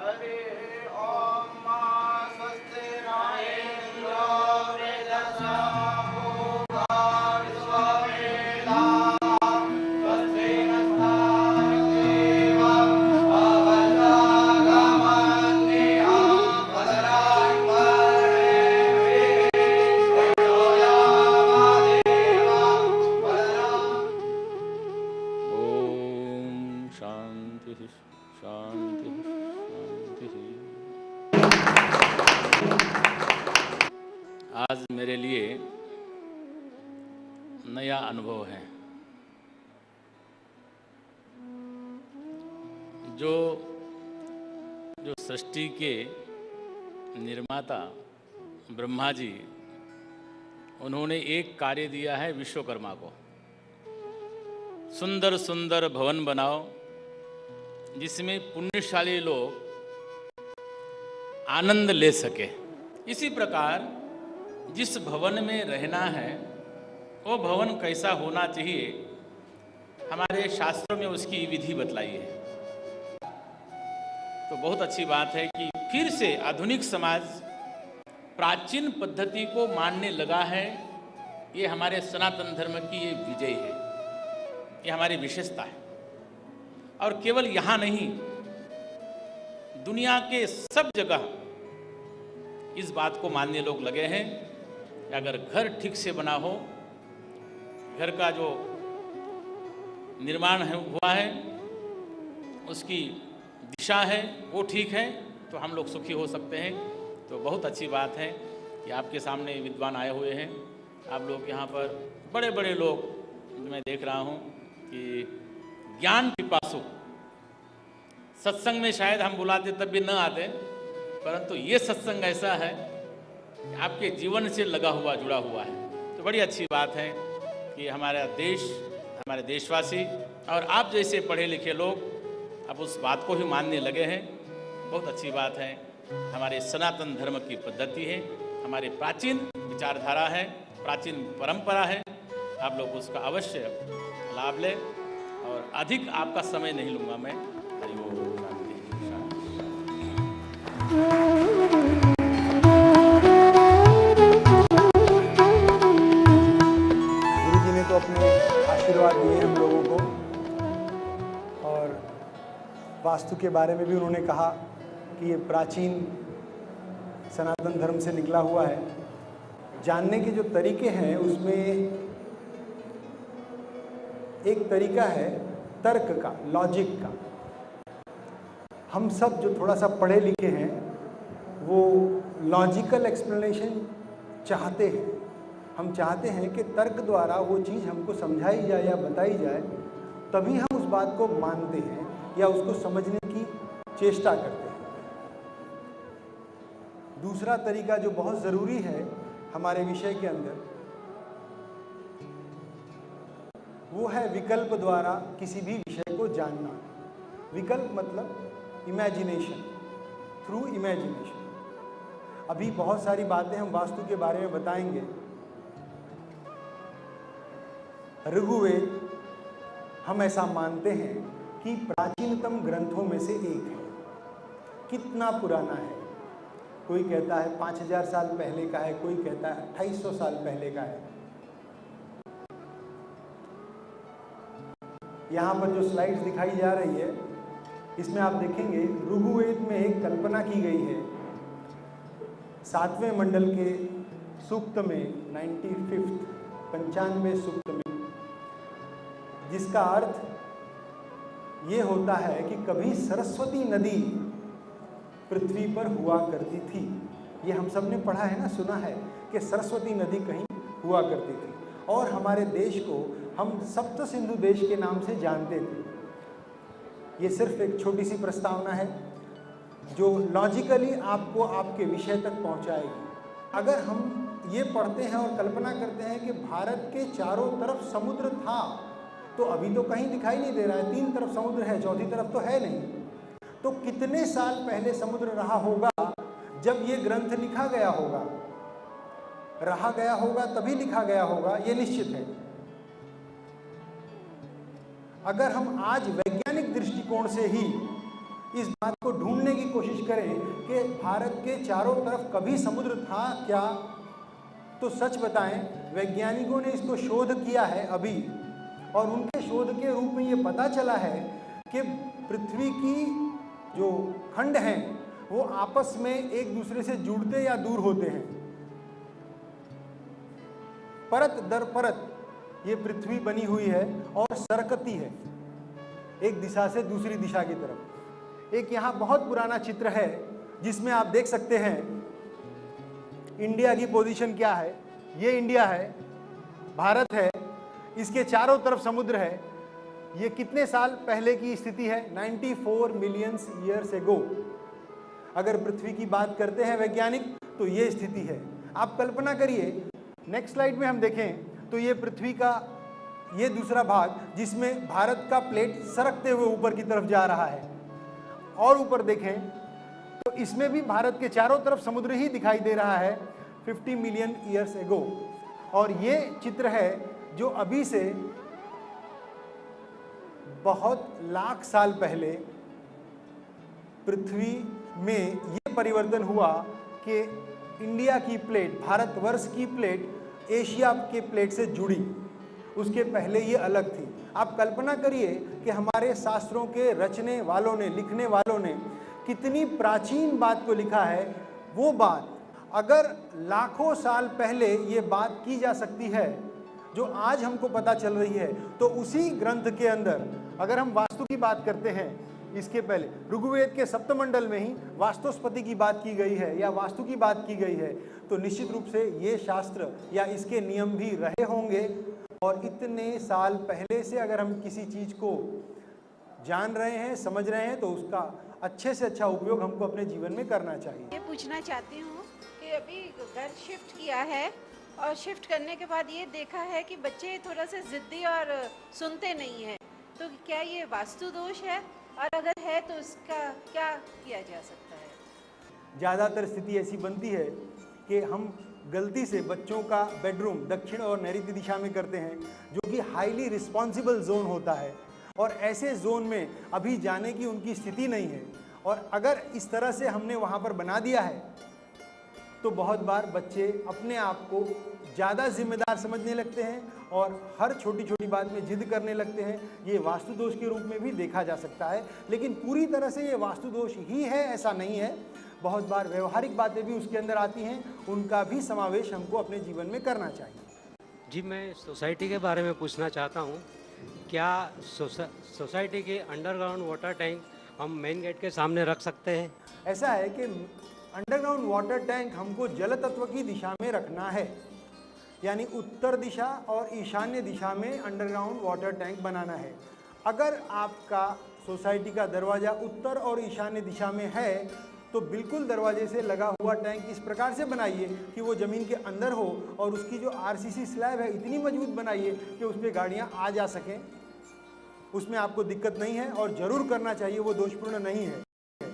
हरि ओम स्वस्तिरायेन्द्रो वेदसा भूमा विश्ववेदाः स्वस्ति नस्तार्क्ष्येव भवतागमन्निः भद्रां कर्णेभिः शृणुयामदेव भद्रां। ओम शांति शांति शांति। आज मेरे लिए नया अनुभव है। जो सृष्टि के निर्माता ब्रह्मा जी, उन्होंने एक कार्य दिया है विश्वकर्मा को। सुंदर सुंदर भवन बनाओ जिसमें पुण्यशाली लोग आनंद ले सके। इसी प्रकार जिस भवन में रहना है वो भवन कैसा होना चाहिए, हमारे शास्त्रों में उसकी विधि बतलाई है। तो बहुत अच्छी बात है कि फिर से आधुनिक समाज प्राचीन पद्धति को मानने लगा है। ये हमारे सनातन धर्म की ये विजय है, ये हमारी विशेषता है। और केवल यहाँ नहीं, दुनिया के सब जगह इस बात को मानने लोग लगे हैं कि अगर घर ठीक से बना हो, घर का जो निर्माण हुआ है, उसकी दिशा है वो ठीक है, तो हम लोग सुखी हो सकते हैं। तो बहुत अच्छी बात है कि आपके सामने विद्वान आए हुए हैं। आप लोग यहाँ पर बड़े बड़े लोग मैं देख रहा हूँ कि ज्ञान पिपासु। सत्संग में शायद हम बुलाते तब भी न आते, परंतु ये सत्संग ऐसा है कि आपके जीवन से लगा हुआ, जुड़ा हुआ है। तो बड़ी अच्छी बात है कि हमारा देश, हमारे देशवासी और आप जैसे पढ़े लिखे लोग अब उस बात को ही मानने लगे हैं। बहुत अच्छी बात है। हमारे सनातन धर्म की पद्धति है, हमारे प्राचीन विचारधारा है, प्राचीन परंपरा है। आप लोग उसका अवश्य लाभ लें। और अधिक आपका समय नहीं लूँगा मैं। हरि ओम शांति गुरु जी ने तो अपने आशीर्वाद दिए हम लोगों को, और वास्तु के बारे में भी उन्होंने कहा कि ये प्राचीन सनातन धर्म से निकला हुआ है। जानने के जो तरीके हैं उसमें एक तरीका है तर्क का, लॉजिक का। हम सब जो थोड़ा सा पढ़े लिखे हैं वो लॉजिकल एक्सप्लेनेशन चाहते हैं। हम चाहते हैं कि तर्क द्वारा वो चीज़ हमको समझाई जाए या बताई जाए, तभी हम उस बात को मानते हैं या उसको समझने की चेष्टा करते हैं। दूसरा तरीका जो बहुत ज़रूरी है हमारे विषय के अंदर, वो है विकल्प द्वारा किसी भी विषय को जानना। विकल्प मतलब इमेजिनेशन, थ्रू इमेजिनेशन। अभी बहुत सारी बातें हम वास्तु के बारे में बताएंगे। ऋग्वेद, हम ऐसा मानते हैं कि प्राचीनतम ग्रंथों में से एक है। कितना पुराना है? कोई कहता है 5000 साल पहले का है, कोई कहता है 2800 साल पहले का है। यहाँ पर जो स्लाइड्स दिखाई जा रही है, इसमें आप देखेंगे ऋग्वेद में एक कल्पना की गई है 7वें मंडल के सूक्त में, 95वें सूक्त में, जिसका अर्थ ये होता है कि कभी सरस्वती नदी पृथ्वी पर हुआ करती थी। ये हम सब ने पढ़ा है ना, सुना है कि सरस्वती नदी कहीं हुआ करती थी। और हमारे देश को हम सप्त सिंधु देश के नाम से जानते थे। ये सिर्फ एक छोटी सी प्रस्तावना है जो लॉजिकली आपको आपके विषय तक पहुंचाएगी। अगर हम ये पढ़ते हैं और कल्पना करते हैं कि भारत के चारों तरफ समुद्र था, तो अभी तो कहीं दिखाई नहीं दे रहा है। 3 तरफ समुद्र है, चौथी तरफ तो है नहीं। तो कितने साल पहले समुद्र रहा होगा जब ये ग्रंथ लिखा गया होगा? रहा गया होगा तभी लिखा गया होगा, ये निश्चित है। अगर हम आज वैज्ञानिक दृष्टिकोण से ही इस बात को ढूंढने ढूंढने की कोशिश करें कि भारत के चारों तरफ कभी समुद्र था क्या, तो सच बताएं वैज्ञानिकों ने इसको शोध किया है अभी, और उनके शोध के रूप में ये पता चला है कि पृथ्वी की जो खंड हैं वो आपस में एक दूसरे से जुड़ते या दूर होते हैं। परत दर परत ये पृथ्वी बनी हुई है और सरकती है एक दिशा से दूसरी दिशा की तरफ। एक यहाँ बहुत पुराना चित्र है जिसमें आप देख सकते हैं इंडिया की पोजीशन क्या है। ये इंडिया है, भारत है, इसके चारों तरफ समुद्र है। ये कितने साल पहले की स्थिति है? 94 मिलियन ईयर्स एगो। अगर पृथ्वी की बात करते हैं वैज्ञानिक तो ये स्थिति है। आप कल्पना करिए, नेक्स्ट स्लाइड में हम देखें तो ये पृथ्वी का ये दूसरा भाग जिसमें भारत का प्लेट सरकते हुए ऊपर की तरफ जा रहा है, और ऊपर देखें तो इसमें भी भारत के चारों तरफ समुद्र ही दिखाई दे रहा है 50 मिलियन ईयर्स एगो। और ये चित्र है जो अभी से बहुत लाख साल पहले पृथ्वी में ये परिवर्तन हुआ कि इंडिया की प्लेट, भारतवर्ष की प्लेट एशिया के प्लेट से जुड़ी। उसके पहले ये अलग थी। आप कल्पना करिए कि हमारे शास्त्रों के रचने वालों ने, लिखने वालों ने कितनी प्राचीन बात को लिखा है। वो बात अगर लाखों साल पहले ये बात की जा सकती है जो आज हमको पता चल रही है, तो उसी ग्रंथ के अंदर अगर हम वास्तु की बात करते हैं, इसके पहले ऋग्वेद के सप्तमंडल में ही वास्तुस्पति की बात की गई है या वास्तु की बात की गई है, तो निश्चित रूप से ये शास्त्र या इसके नियम भी रहे होंगे। और इतने साल पहले से अगर हम किसी चीज़ को जान रहे हैं, समझ रहे हैं, तो उसका अच्छे से अच्छा उपयोग हमको अपने जीवन में करना चाहिए। ये पूछना चाहती हूँ कि अभी घर शिफ्ट किया है और शिफ्ट करने के बाद ये देखा है कि बच्चे थोड़ा सा ज़िद्दी और सुनते नहीं हैं, तो क्या ये वास्तु दोष है, और अगर है तो उसका क्या किया जा सकता है? ज़्यादातर स्थिति ऐसी बनती है कि हम गलती से बच्चों का बेडरूम दक्षिण और नैऋत्य दिशा में करते हैं, जो कि हाईली रिस्पॉन्सिबल जोन होता है, और ऐसे जोन में अभी जाने की उनकी स्थिति नहीं है। और अगर इस तरह से हमने वहाँ पर बना दिया है तो बहुत बार बच्चे अपने आप को ज़्यादा जिम्मेदार समझने लगते हैं और हर छोटी छोटी बात में जिद करने लगते हैं। ये वास्तु दोष के रूप में भी देखा जा सकता है, लेकिन पूरी तरह से ये वास्तु दोष ही है ऐसा नहीं है। बहुत बार व्यवहारिक बातें भी उसके अंदर आती हैं, उनका भी समावेश हमको अपने जीवन में करना चाहिए। जी, मैं सोसाइटी के बारे में पूछना चाहता हूँ, क्या सोसाइटी के अंडरग्राउंड वाटर टैंक हम मेन गेट के सामने रख सकते हैं? ऐसा है कि अंडरग्राउंड वाटर टैंक हमको जल तत्व की दिशा में रखना है, यानी उत्तर दिशा और ईशान्य दिशा में अंडरग्राउंड वाटर टैंक बनाना है। अगर आपका सोसाइटी का दरवाज़ा उत्तर और ईशान्य दिशा में है तो बिल्कुल दरवाजे से लगा हुआ टैंक इस प्रकार से बनाइए कि वो ज़मीन के अंदर हो, और उसकी जो आरसीसी स्लैब है इतनी मजबूत बनाइए कि उस पर गाड़ियाँ आ जा सकें। उसमें आपको दिक्कत नहीं है और ज़रूर करना चाहिए, वो दोषपूर्ण नहीं है।